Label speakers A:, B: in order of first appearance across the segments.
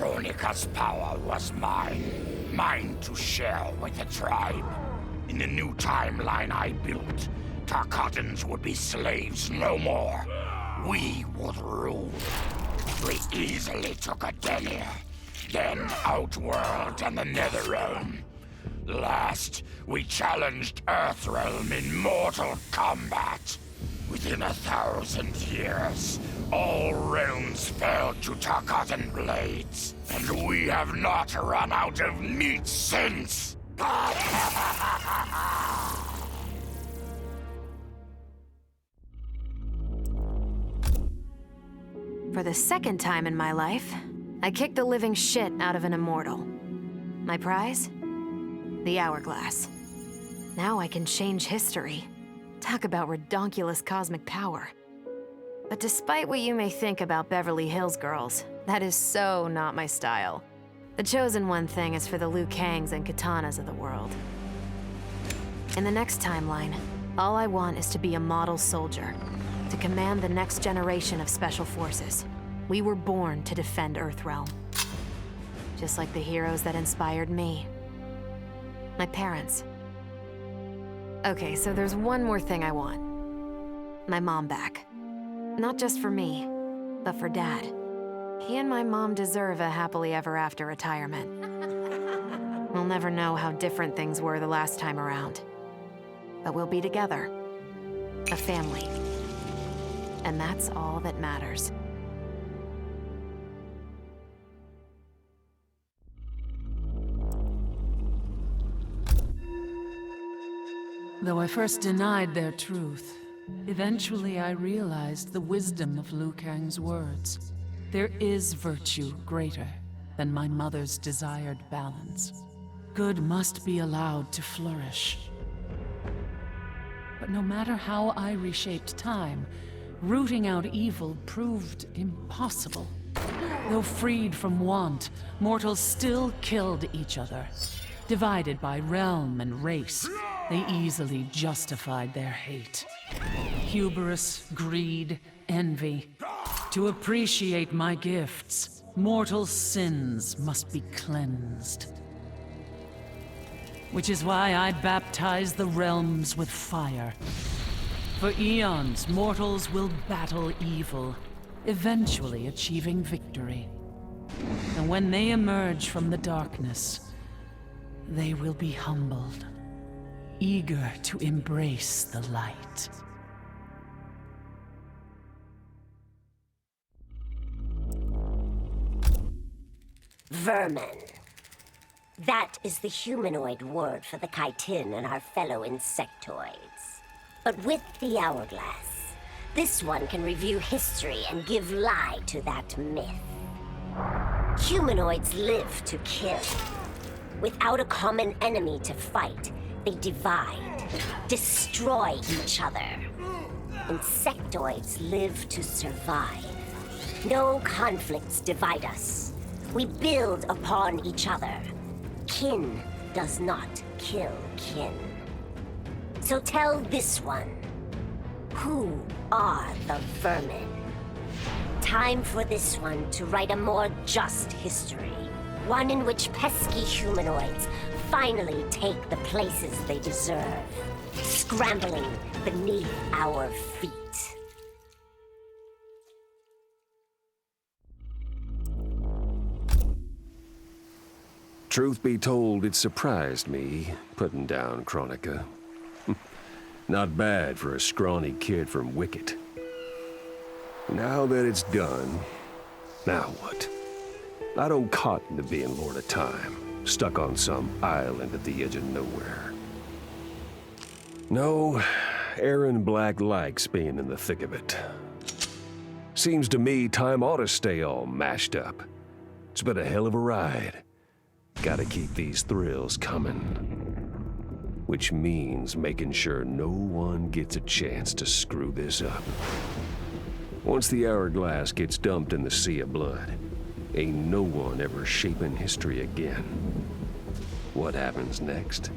A: Kronika's power was mine. Mine to share with the tribe. In the new timeline I built, Tarkatans would be slaves no more. We would rule. We easily took Adenia, then Outworld and the Netherrealm. Last, we challenged Earthrealm in mortal combat. Within 1,000 years, all realms fell to Tarkatan blades, and we have not run out of meat since!
B: For the second time in my life, I kicked the living shit out of an immortal. My prize? The hourglass. Now I can change history. Talk about redonkulous cosmic power. But despite what you may think about Beverly Hills girls, that is so not my style. The chosen one thing is for the Liu Kangs and Kitanas of the world. In the next timeline, all I want is to be a model soldier, to command the next generation of special forces. We were born to defend Earthrealm. Just like the heroes that inspired me. My parents. Okay, so there's one more thing I want. My mom back. Not just for me, but for Dad. He and my mom deserve a happily ever after retirement. We'll never know how different things were the last time around. But we'll be together. A family. And that's all that matters.
C: Though I first denied their truth, eventually I realized the wisdom of Liu Kang's words. There is virtue greater than my mother's desired balance. Good must be allowed to flourish. But no matter how I reshaped time, rooting out evil proved impossible. Though freed from want, mortals still killed each other. Divided by realm and race, they easily justified their hate. Hubris, greed, envy. To appreciate my gifts, mortal sins must be cleansed. Which is why I baptize the realms with fire. For eons, mortals will battle evil, eventually achieving victory. And when they emerge from the darkness, they will be humbled, eager to embrace the light.
D: Vermin. That is the humanoid word for the chitin and our fellow insectoids. But with the hourglass, this one can review history and give lie to that myth. Humanoids live to kill. Without a common enemy to fight, they divide, destroy each other. Insectoids live to survive. No conflicts divide us. We build upon each other. Kin does not kill kin. So tell this one, who are the vermin? Time for this one to write a more just history. One in which pesky humanoids finally take the places they deserve, scrambling beneath our feet.
E: Truth be told, it surprised me, putting down Kronika. Not bad for a scrawny kid from Wicket. Now that it's done, now what? I don't cotton to being Lord of Time, stuck on some island at the edge of nowhere. No, Erron Black likes being in the thick of it. Seems to me time ought to stay all mashed up. It's been a hell of a ride. Gotta keep these thrills coming. Which means making sure no one gets a chance to screw this up. Once the hourglass gets dumped in the sea of blood, ain't no one ever shaping history again. What happens next?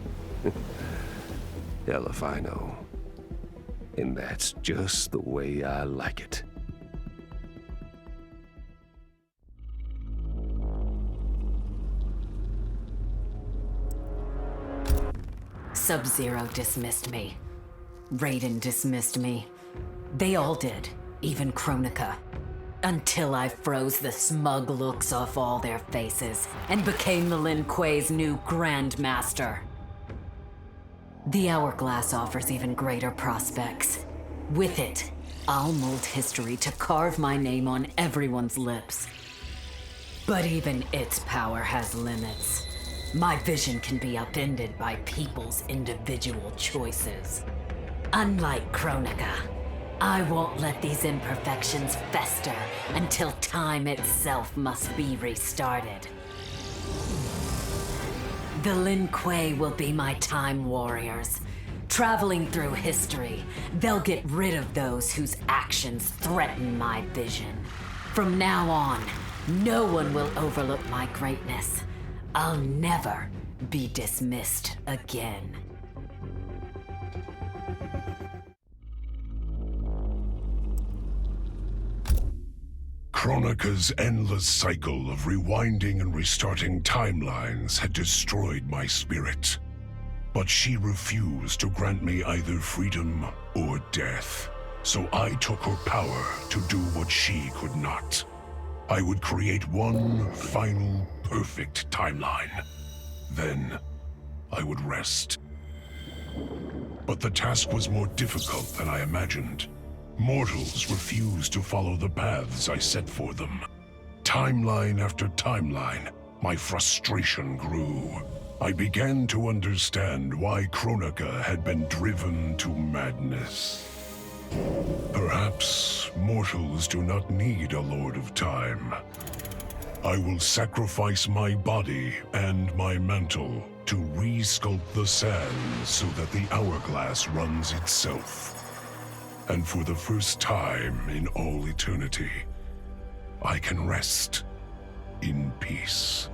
E: Hell if I know. And that's just the way I like it.
F: Sub-Zero dismissed me. Raiden dismissed me. They all did, even Kronika. Until I froze the smug looks off all their faces and became the Lin Kuei's new Grandmaster. The Hourglass offers even greater prospects. With it, I'll mold history to carve my name on everyone's lips. But even its power has limits. My vision can be upended by people's individual choices. Unlike Kronika, I won't let these imperfections fester until time itself must be restarted. The Lin Kuei will be my time warriors. Traveling through history, they'll get rid of those whose actions threaten my vision. From now on, no one will overlook my greatness. I'll never be dismissed again.
G: Kronika's endless cycle of rewinding and restarting timelines had destroyed my spirit. But she refused to grant me either freedom or death. So I took her power to do what she could not. I would create one final, perfect timeline. Then, I would rest. But the task was more difficult than I imagined. Mortals refused to follow the paths I set for them. Timeline after timeline, my frustration grew. I began to understand why Kronika had been driven to madness. Perhaps mortals do not need a Lord of Time. I will sacrifice my body and my mantle to re-sculpt the sands so that the hourglass runs itself. And for the first time in all eternity, I can rest in peace.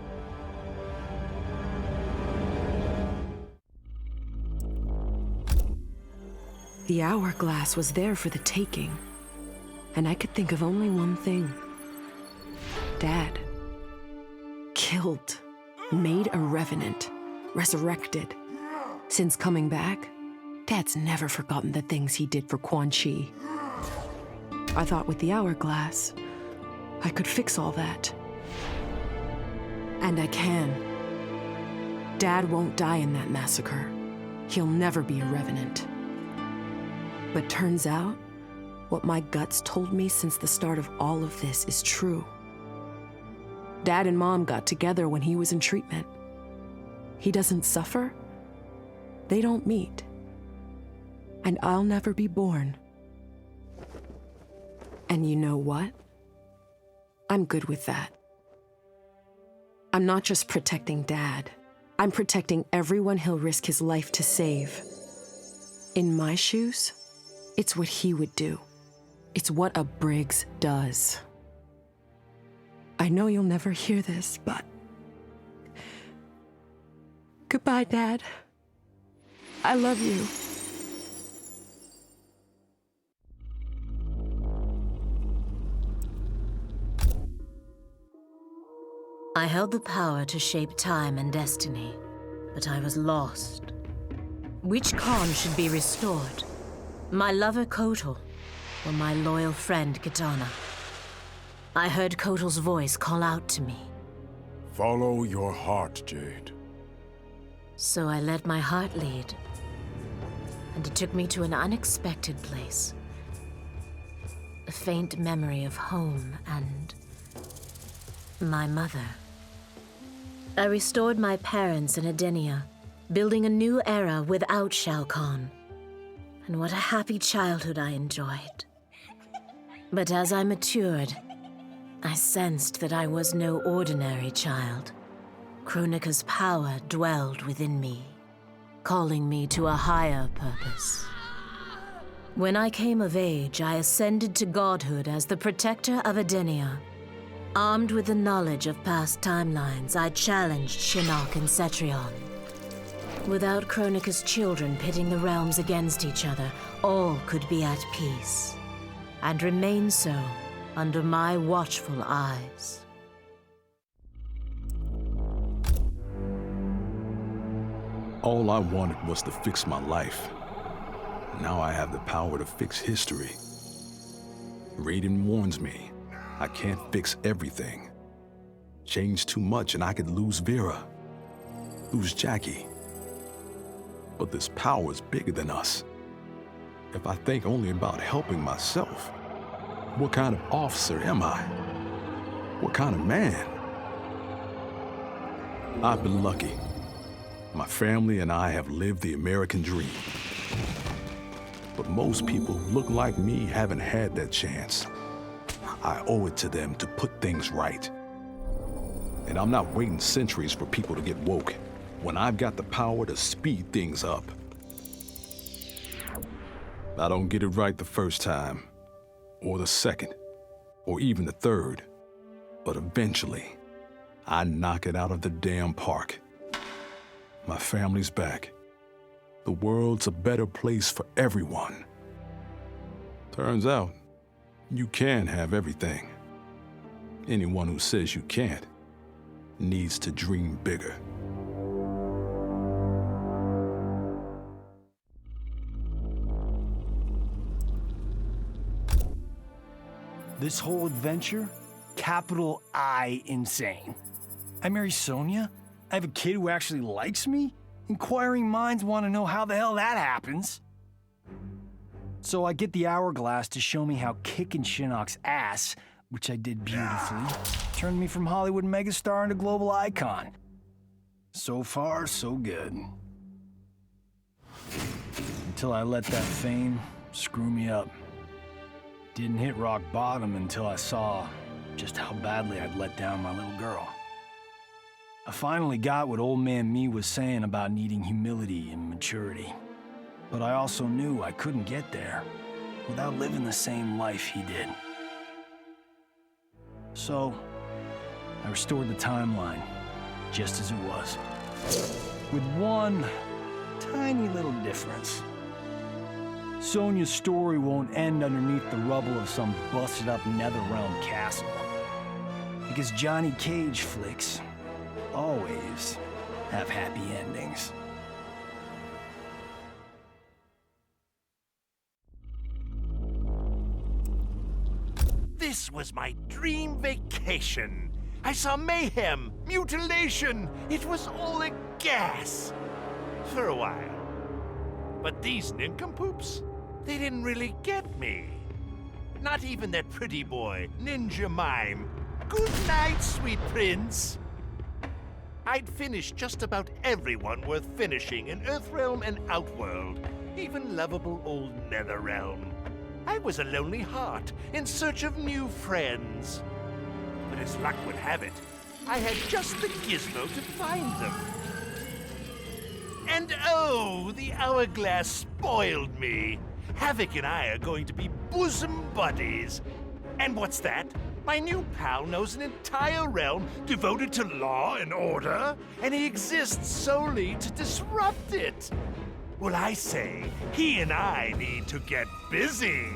H: The hourglass was there for the taking, and I could think of only one thing. Dad. Killed. Made a revenant. Resurrected. Since coming back, Dad's never forgotten the things he did for Quan Chi. I thought with the hourglass, I could fix all that. And I can. Dad won't die in that massacre. He'll never be a revenant. But turns out, what my guts told me since the start of all of this is true. Dad and Mom got together when he was in treatment. He doesn't suffer. They don't meet. And I'll never be born. And you know what? I'm good with that. I'm not just protecting Dad. I'm protecting everyone he'll risk his life to save. In my shoes, it's what he would do. It's what a Briggs does. I know you'll never hear this, but... Goodbye, Dad. I love you.
I: I held the power to shape time and destiny, but I was lost. Which Kahn should be restored? My lover Kotal, or my loyal friend Kitana? I heard Kotal's voice call out to me.
J: Follow your heart, Jade.
I: So I let my heart lead, and it took me to an unexpected place. A faint memory of home and my mother. I restored my parents in Edenia, building a new era without Shao Kahn. And what a happy childhood I enjoyed. But as I matured, I sensed that I was no ordinary child. Kronika's power dwelled within me, calling me to a higher purpose. When I came of age, I ascended to godhood as the protector of Edenia. Armed with the knowledge of past timelines, I challenged Shinnok and Cetrion. Without Kronika's children pitting the realms against each other, all could be at peace, and remain so under my watchful eyes.
K: All I wanted was to fix my life. Now I have the power to fix history. Raiden warns me, I can't fix everything. Change too much and I could lose Vera, lose Jacqui. But this power is bigger than us. If I think only about helping myself, what kind of officer am I? What kind of man? I've been lucky. My family and I have lived the American dream. But most people who look like me haven't had that chance. I owe it to them to put things right. And I'm not waiting centuries for people to get woke when I've got the power to speed things up. I don't get it right the first time, or the second, or even the third. But eventually, I knock it out of the damn park. My family's back. The world's a better place for everyone. Turns out, you can have everything. Anyone who says you can't needs to dream bigger.
L: This whole adventure, capital I insane. I marry Sonya? I have a kid who actually likes me? Inquiring minds want to know how the hell that happens. So I get the hourglass to show me how kicking Shinnok's ass, which I did beautifully, turned me from Hollywood megastar into global icon. So far, so good. Until I let that fame screw me up. Didn't hit rock bottom until I saw just how badly I'd let down my little girl. I finally got what old man me was saying about needing humility and maturity. But I also knew I couldn't get there without living the same life he did. So, I restored the timeline, just as it was. With one tiny little difference. Sonya's story won't end underneath the rubble of some busted-up Netherrealm castle. Because Johnny Cage flicks always have happy endings.
M: This was my dream vacation. I saw mayhem, mutilation. It was all a gas. For a while. But these nincompoops, they didn't really get me. Not even that pretty boy, Ninja Mime. Good night, sweet prince. I'd finished just about everyone worth finishing in Earthrealm and Outworld, even lovable old Netherrealm. I was a lonely heart in search of new friends. But as luck would have it, I had just the gizmo to find them. And oh, the hourglass spoiled me. Havoc and I are going to be bosom buddies. And what's that? My new pal knows an entire realm devoted to law and order, and he exists solely to disrupt it. Well, I say, he and I need to get busy.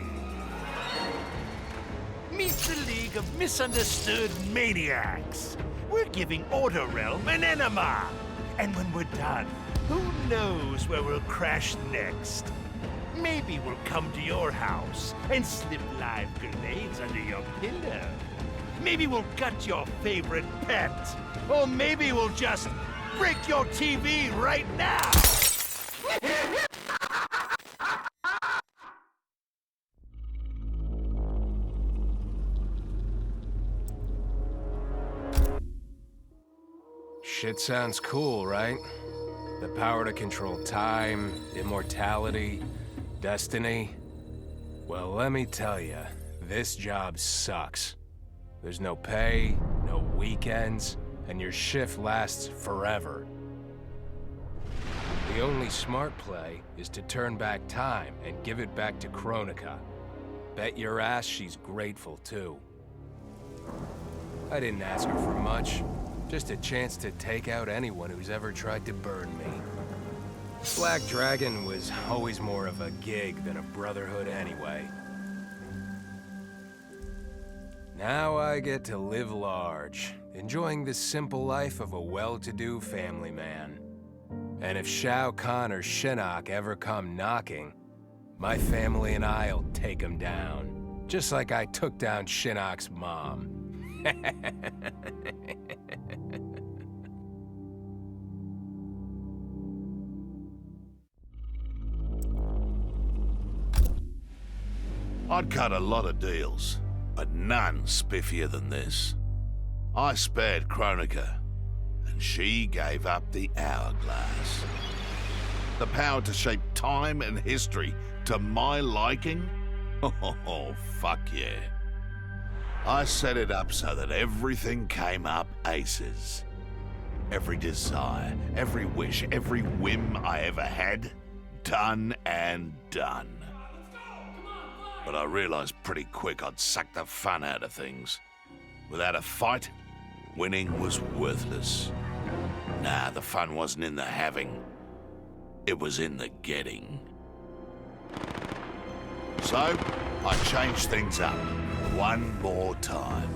M: Meet the League of Misunderstood Maniacs. We're giving Order Realm an enema. And when we're done, who knows where we'll crash next? Maybe we'll come to your house and slip live grenades under your pillow. Maybe we'll gut your favorite pet. Or maybe we'll just break your TV right now.
E: Shit sounds cool, right? The power to control time, immortality, destiny. Well, let me tell you, this job sucks. There's no pay, no weekends, and your shift lasts forever. The only smart play is to turn back time and give it back to Kronika. Bet your ass she's grateful, too. I didn't ask her for much. Just a chance to take out anyone who's ever tried to burn me. Black Dragon was always more of a gig than a brotherhood anyway. Now I get to live large, enjoying the simple life of a well-to-do family man.
N: And if Shao Kahn or Shinnok ever come knocking, my family and I'll take them down. Just like I took down Shinnok's mom.
O: I'd cut a lot of deals, but none spiffier than this. I spared Kronika, and she gave up the hourglass. The power to shape time and history to my liking? Oh, fuck yeah. I set it up so that everything came up aces. Every desire, every wish, every whim I ever had, done and done. But I realized pretty quick I'd sucked the fun out of things. Without a fight, winning was worthless. Nah, the fun wasn't in the having. It was in the getting. So, I changed things up one more time.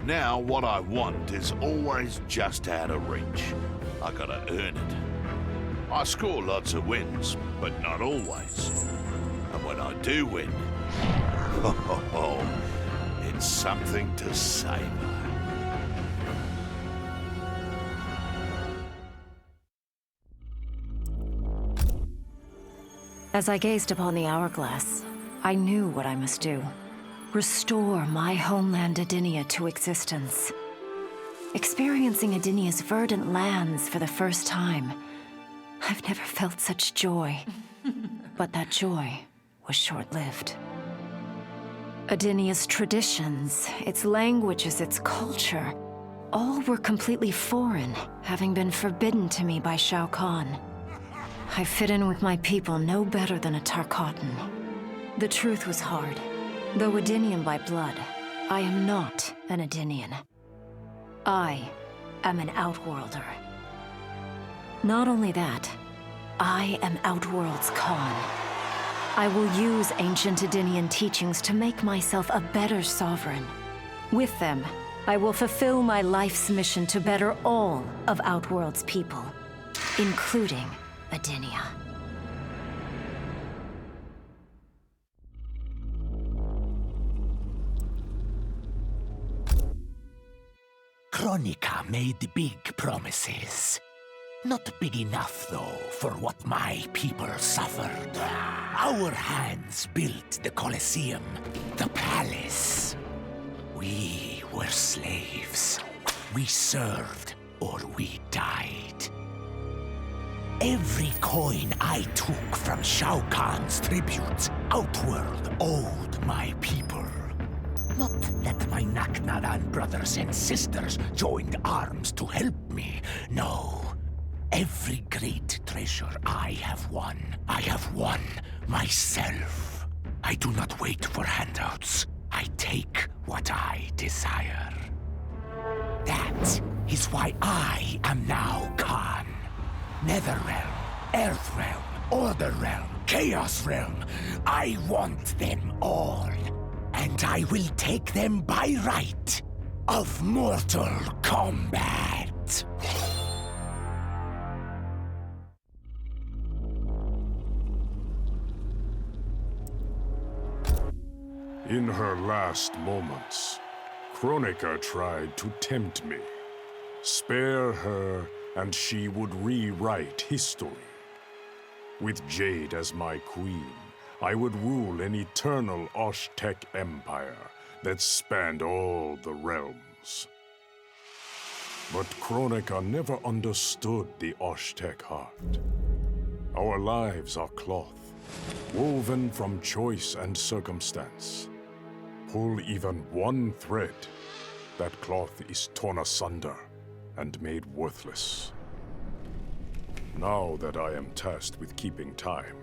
O: Now, what I want is always just out of reach. I gotta earn it. I score lots of wins, but not always. And when I do win, it's something to savor.
I: As I gazed upon the hourglass, I knew what I must do. Restore my homeland Adinia to existence. Experiencing Adinia's verdant lands for the first time, I've never felt such joy. But that joy was short-lived. Adinia's traditions, its languages, its culture, all were completely foreign, having been forbidden to me by Shao Kahn. I fit in with my people no better than a Tarkatan. The truth was hard. Though Adinian by blood, I am not an Adinian. I am an Outworlder. Not only that, I am Outworld's Khan. I will use ancient Adinian teachings to make myself a better sovereign. With them, I will fulfill my life's mission to better all of Outworld's people, including Adinia.
A: Kronika made big promises. Not big enough, though, for what my people suffered. Our hands built the Colosseum, the palace. We were slaves. We served or we died. Every coin I took from Shao Kahn's tributes, Outworld owed my people. Not that my Naknadan brothers and sisters joined arms to help me, no. Every great treasure I have won myself. I do not wait for handouts. I take what I desire. That is why I am now Khan. Netherrealm, Earthrealm, Order Realm, Chaos Realm. I want them all. And I will take them by right of Mortal Kombat.
G: In her last moments, Kronika tried to tempt me. Spare her, and she would rewrite history. With Jade as my queen, I would rule an eternal Osh-Tech empire that spanned all the realms. But Kronika never understood the Osh-Tech heart. Our lives are cloth, woven from choice and circumstance. Pull even one thread, that cloth is torn asunder and made worthless. Now that I am tasked with keeping time,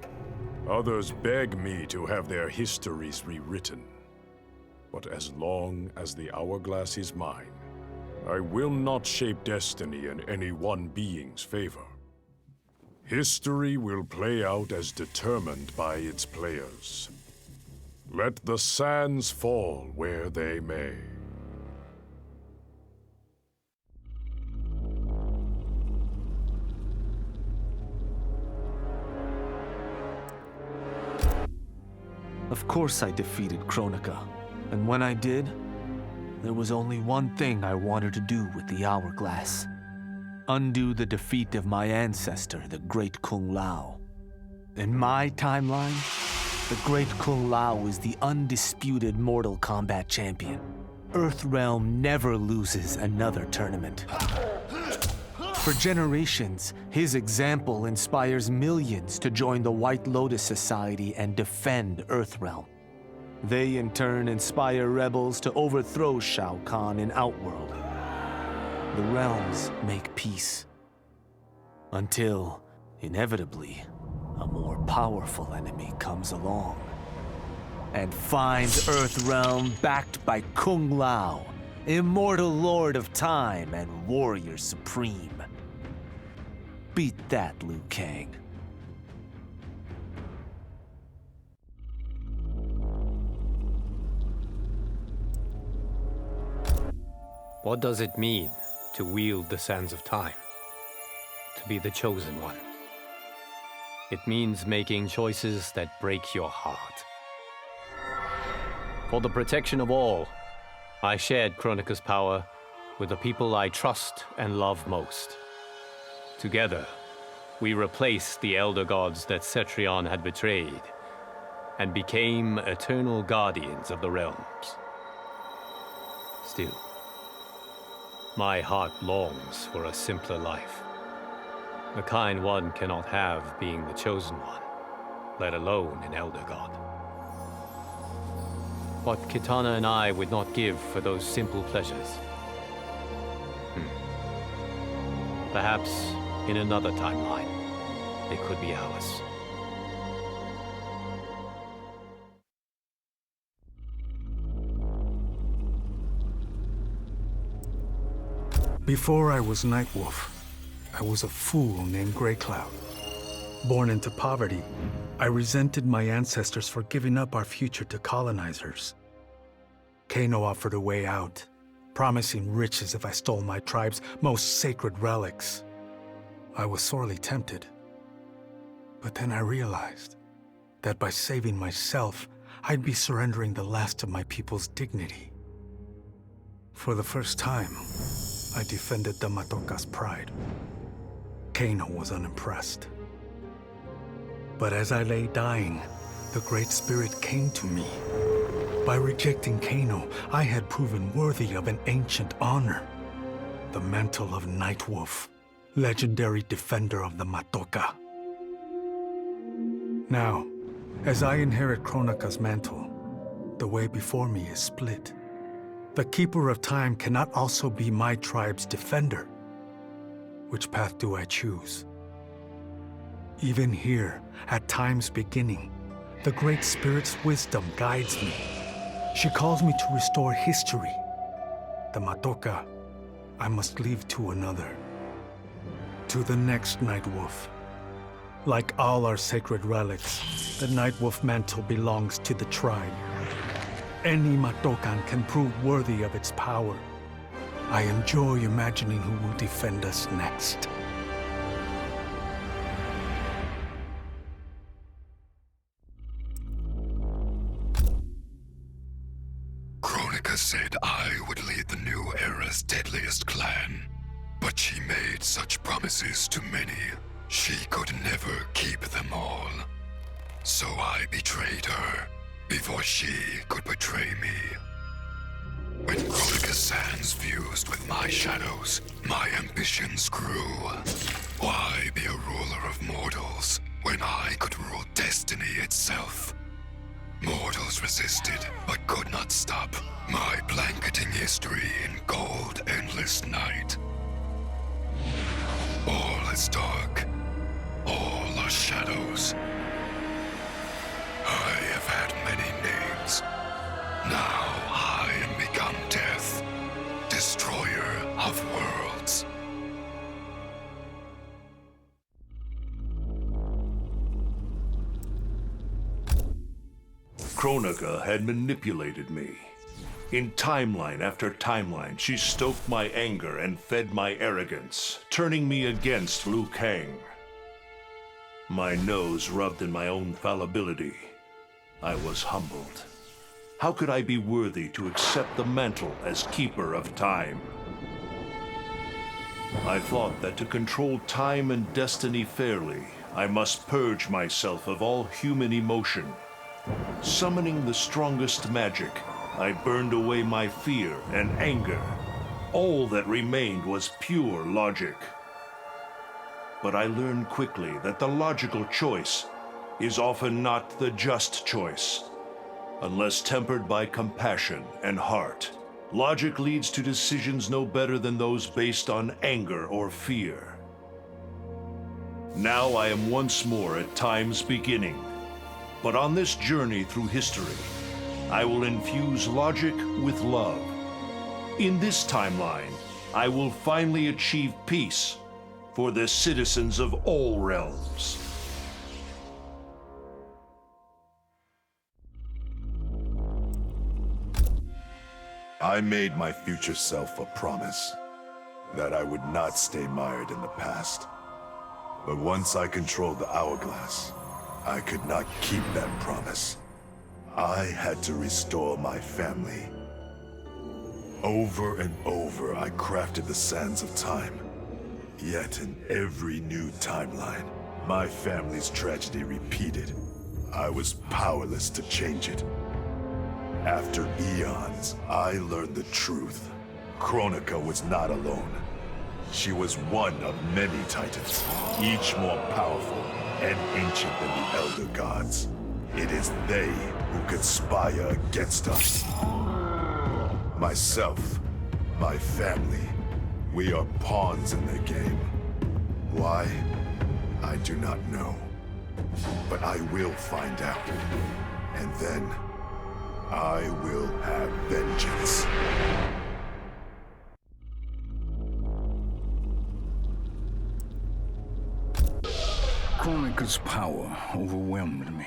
G: others beg me to have their histories rewritten. But as long as the hourglass is mine, I will not shape destiny in any one being's favor. History will play out as determined by its players. Let the sands fall where they may.
P: Of course I defeated Kronika, and when I did, there was only one thing I wanted to do with the hourglass. Undo the defeat of my ancestor, the Great Kung Lao. In my timeline, the Great Kung Lao is the undisputed Mortal Kombat champion. Earthrealm never loses another tournament. For generations, his example inspires millions to join the White Lotus Society and defend Earthrealm. They in turn inspire rebels to overthrow Shao Kahn in Outworld. The realms make peace. Until, inevitably, a more powerful enemy comes along and finds Earthrealm backed by Kung Lao, immortal lord of time and warrior supreme. Beat that, Liu Kang.
Q: What does it mean to wield the sands of time? To be the chosen one? It means making choices that break your heart. For the protection of all, I shared Kronika's power with the people I trust and love most. Together, we replaced the elder gods that Cetrion had betrayed and became eternal guardians of the realms. Still, my heart longs for a simpler life. The kind one cannot have being the chosen one, let alone an elder god. What Kitana and I would not give for those simple pleasures. Perhaps in another timeline, it could be ours.
R: Before I was Nightwolf, I was a fool named Grey Cloud. Born into poverty, I resented my ancestors for giving up our future to colonizers. Kano offered a way out, promising riches if I stole my tribe's most sacred relics. I was sorely tempted. But then I realized that by saving myself, I'd be surrendering the last of my people's dignity. For the first time, I defended the Matoka's pride. Kano was unimpressed. But as I lay dying, the Great Spirit came to me. By rejecting Kano, I had proven worthy of an ancient honor. The mantle of Nightwolf, legendary defender of the Matoka. Now, as I inherit Kronika's mantle, the way before me is split. The Keeper of Time cannot also be my tribe's defender. Which path do I choose? Even here, at time's beginning, the Great Spirit's wisdom guides me. She calls me to restore history. The Matoka, I must leave to another. To the next Nightwolf. Like all our sacred relics, the Nightwolf mantle belongs to the tribe. Any Matokan can prove worthy of its power. I enjoy imagining who will defend us next.
S: Kronika said I would lead the new era's deadliest clan. But she made such promises to many, she could never keep them all. So I betrayed her, before she could betray me. When Kronika's sands fused with my shadows, my ambitions grew. Why be a ruler of mortals, when I could rule destiny itself? Mortals resisted, but could not stop my blanketing history in cold, endless night. All is dark. All are shadows. I have had many names. Now I am become Death, Destroyer of Worlds.
T: Kronika had manipulated me. In timeline after timeline, she stoked my anger and fed my arrogance, turning me against Liu Kang. My nose rubbed in my own fallibility, I was humbled. How could I be worthy to accept the mantle as Keeper of Time? I thought that to control time and destiny fairly, I must purge myself of all human emotion. Summoning the strongest magic, I burned away my fear and anger. All that remained was pure logic. But I learned quickly that the logical choice is often not the just choice. Unless tempered by compassion and heart, logic leads to decisions no better than those based on anger or fear. Now I am once more at time's beginning. But on this journey through history, I will infuse logic with love. In this timeline, I will finally achieve peace for the citizens of all realms.
G: I made my future self a promise that I would not stay mired in the past. But once I controlled the hourglass, I could not keep that promise. I had to restore my family. Over and over, I crafted the sands of time. Yet in every new timeline, my family's tragedy repeated. I was powerless to change it. After eons, I learned the truth. Kronika was not alone. She was one of many titans, each more powerful and ancient than the Elder Gods. It is they who conspire against us. Myself, my family, we are pawns in their game. Why? I do not know. But I will find out. And then, I will have vengeance.
U: Kronika's power overwhelmed me,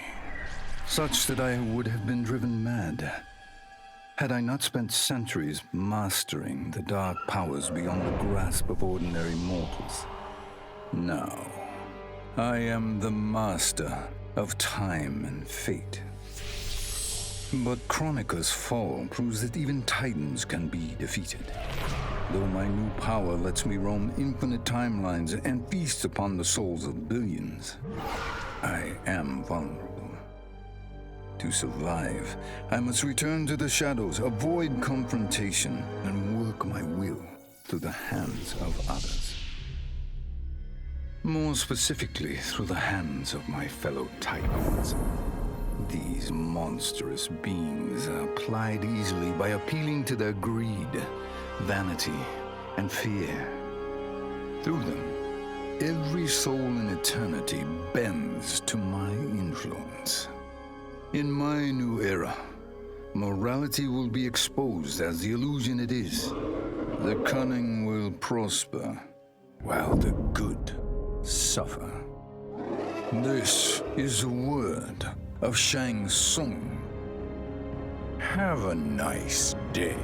U: such that I would have been driven mad had I not spent centuries mastering the dark powers beyond the grasp of ordinary mortals. Now, I am the master of time and fate. But Kronika's fall proves that even titans can be defeated. Though my new power lets me roam infinite timelines and feast upon the souls of billions, I am vulnerable. To survive, I must return to the shadows, avoid confrontation, and work my will through the hands of others. More specifically, through the hands of my fellow titans. These monstrous beings are plied easily by appealing to their greed, vanity, and fear. Through them, every soul in eternity bends to my influence. In my new era, morality will be exposed as the illusion it is. The cunning will prosper, while the good suffer. This is the word of Shang Tsung. Have a nice day.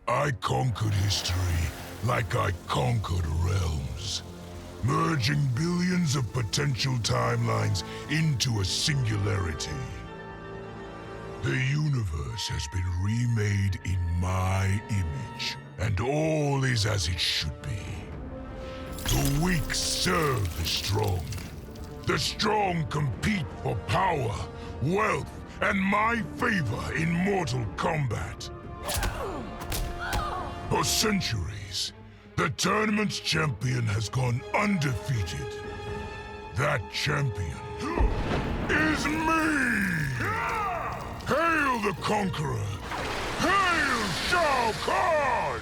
G: I conquered history like I conquered realms, merging billions of potential timelines into a singularity. The universe has been remade in my image, and all is as it should be. The weak serve the strong. The strong compete for power, wealth, and my favor in mortal combat. For centuries, the tournament's champion has gone undefeated. That champion is me! Hail the conqueror! Hail Shao Kahn!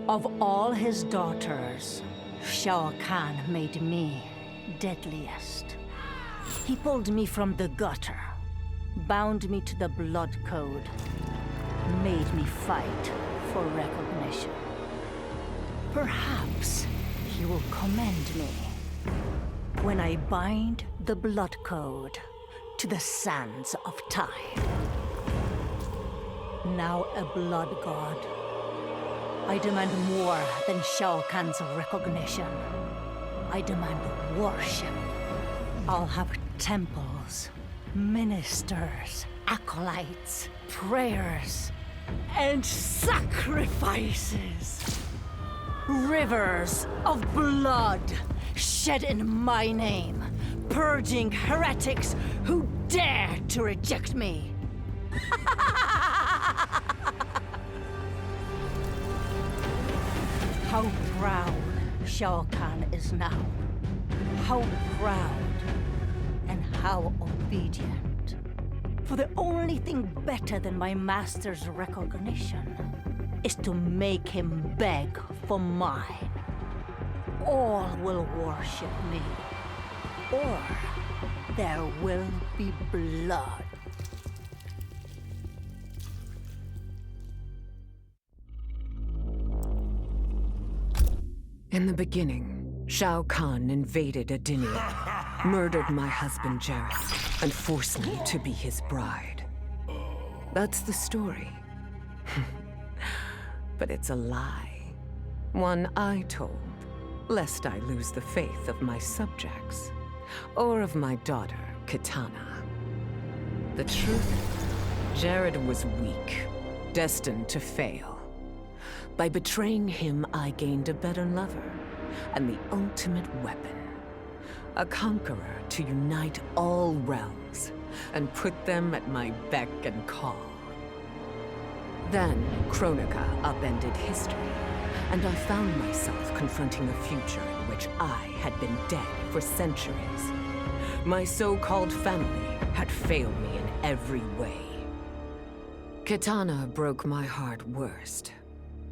V: Of all his daughters, Shao Kahn made me deadliest. He pulled me from the gutter, bound me to the blood code, made me fight for recognition. Perhaps he will commend me when I bind the blood code to the sands of time. Now a blood god, I demand more than Shao Kahn's recognition. I demand worship. I'll have temples, ministers, acolytes, prayers, and sacrifices. Rivers of blood shed in my name, purging heretics who dare to reject me. How proud Shao Kahn is now. How proud and how obedient. For the only thing better than my master's recognition is to make him beg for mine. All will worship me, or there will be blood.
F: In the beginning, Shao Kahn invaded Adinia, murdered my husband Geras, and forced me to be his bride. That's the story. But it's a lie. One I told, lest I lose the faith of my subjects, or of my daughter, Kitana. The truth, Jared was weak, destined to fail. By betraying him, I gained a better lover, and the ultimate weapon. A conqueror to unite all realms, and put them at my beck and call. Then, Kronika upended history, and I found myself confronting a future in which I had been dead for centuries. My so-called family had failed me in every way. Kitana broke my heart worst.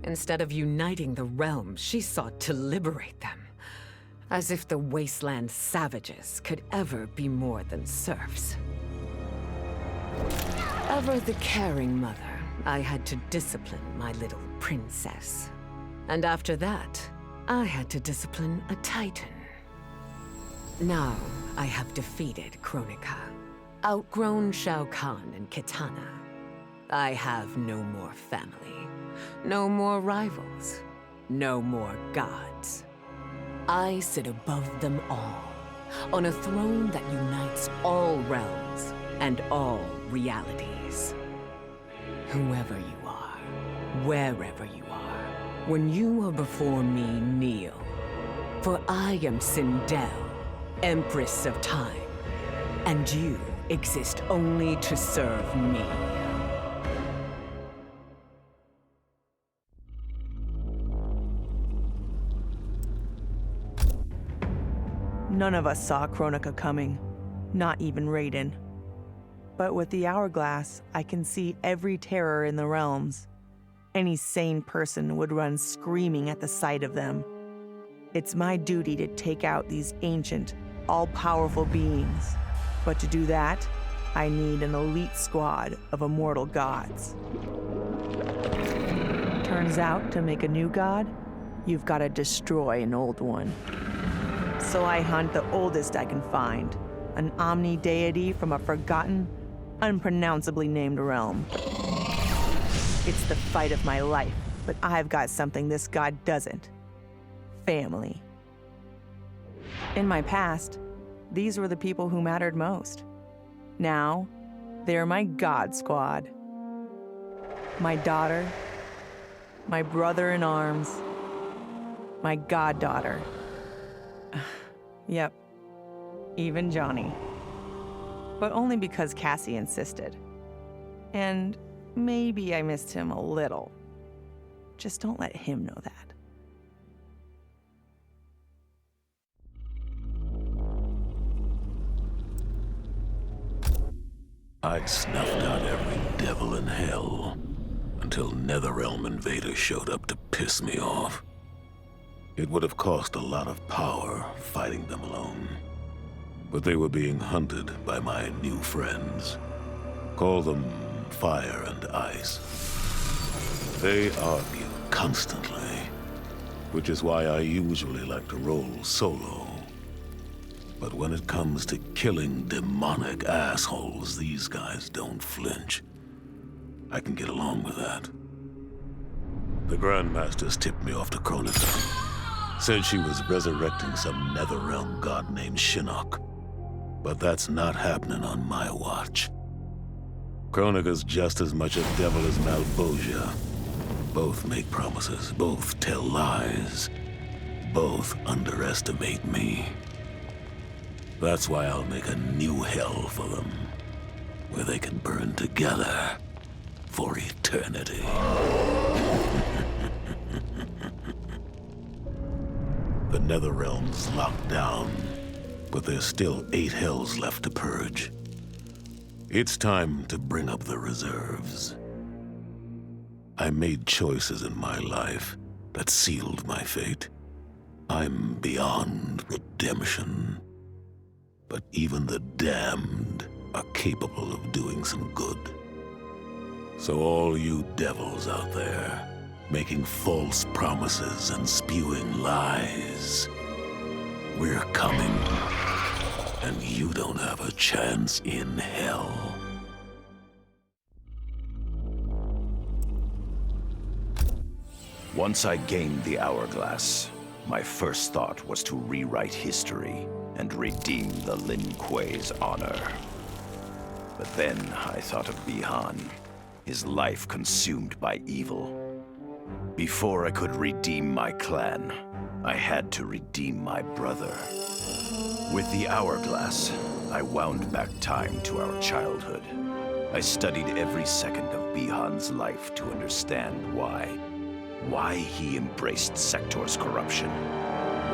F: Instead of uniting the realms, she sought to liberate them. As if the wasteland savages could ever be more than serfs. Ever the caring mother, I had to discipline my little princess. And after that, I had to discipline a titan. Now, I have defeated Kronika, outgrown Shao Kahn and Kitana. I have no more family, no more rivals, no more gods. I sit above them all, on a throne that unites all realms and all realities. Whoever you are, wherever you are, when you are before me, kneel. For I am Sindel, Empress of Time, and you exist only to serve me.
B: None of us saw Kronika coming, not even Raiden. But with the hourglass, I can see every terror in the realms. Any sane person would run screaming at the sight of them. It's my duty to take out these ancient, all-powerful beings. But to do that, I need an elite squad of immortal gods. Turns out, to make a new god, you've got to destroy an old one. So I hunt the oldest I can find, an omni-deity from a forgotten, unpronounceably named realm. It's the fight of my life, but I've got something this god doesn't. Family. In my past, these were the people who mattered most. Now, they're my god squad. My daughter, my brother in arms, my goddaughter. Yep, even Johnny. But only because Cassie insisted. And maybe I missed him a little. Just don't let him know that.
C: I'd snuffed out every devil in hell until Netherrealm invaders showed up to piss me off. It would have cost a lot of power fighting them alone. But they were being hunted by my new friends. Call them Fire and Ice. They argue constantly, Which is why I usually like to roll solo. But when it comes to killing demonic assholes, these guys don't flinch. I can get along with that. The Grandmasters tipped me off to Kronika. Said she was resurrecting some Netherrealm god named Shinnok. But that's not happening on my watch. Kronika's just as much a devil as Malbosia. Both make promises, both tell lies, both underestimate me. That's why I'll make a new hell for them, where they can burn together for eternity. The Netherrealm's locked down, but there's still 8 hells left to purge. It's time to bring up the reserves. I made choices in my life that sealed my fate. I'm beyond redemption. But even the damned are capable of doing some good. So all you devils out there, making false promises and spewing lies, we're coming. And you don't have a chance in hell.
D: Once I gained the Hourglass, my first thought was to rewrite history and redeem the Lin Kuei's honor. But then I thought of Bi-Han, his life consumed by evil. Before I could redeem my clan, I had to redeem my brother. With the Hourglass, I wound back time to our childhood. I studied every second of Bi-Han's life to understand why he embraced Sector's corruption,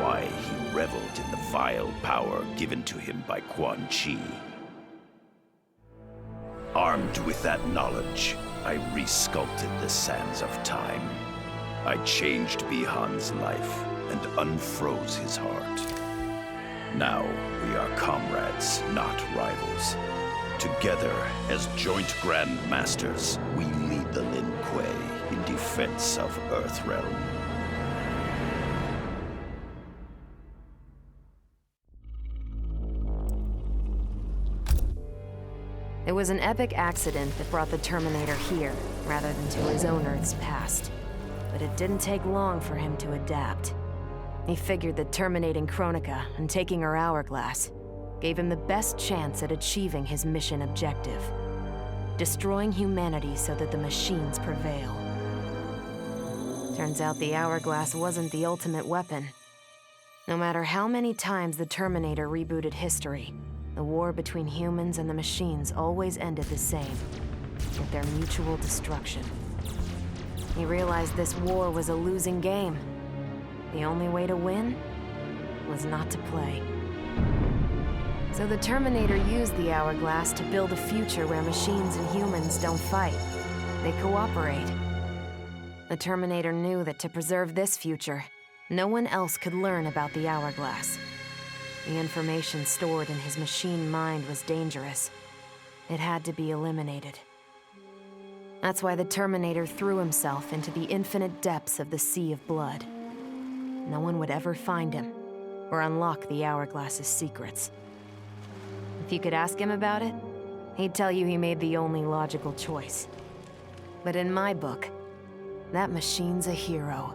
D: why he reveled in the vile power given to him by Quan Chi. Armed with that knowledge, I resculpted the sands of time. I changed Bi-Han's life and unfroze his heart. Now we are comrades, not rivals. Together, as joint Grand Masters, we lead the Lin Kuei in defense of Earthrealm.
H: It was an epic accident that brought the Terminator here, rather than to his own Earth's past. But it didn't take long for him to adapt. He figured that terminating Kronika and taking her Hourglass gave him the best chance at achieving his mission objective: destroying humanity so that the machines prevail. Turns out the Hourglass wasn't the ultimate weapon. No matter how many times the Terminator rebooted history, the war between humans and the machines always ended the same, with their mutual destruction. He realized this war was a losing game. The only way to win was not to play. So the Terminator used the Hourglass to build a future where machines and humans don't fight. They cooperate. The Terminator knew that to preserve this future, no one else could learn about the Hourglass. The information stored in his machine mind was dangerous. It had to be eliminated. That's why the Terminator threw himself into the infinite depths of the Sea of Blood. No one would ever find him, or unlock the Hourglass's secrets. If you could ask him about it, he'd tell you he made the only logical choice. But in my book, that machine's a hero.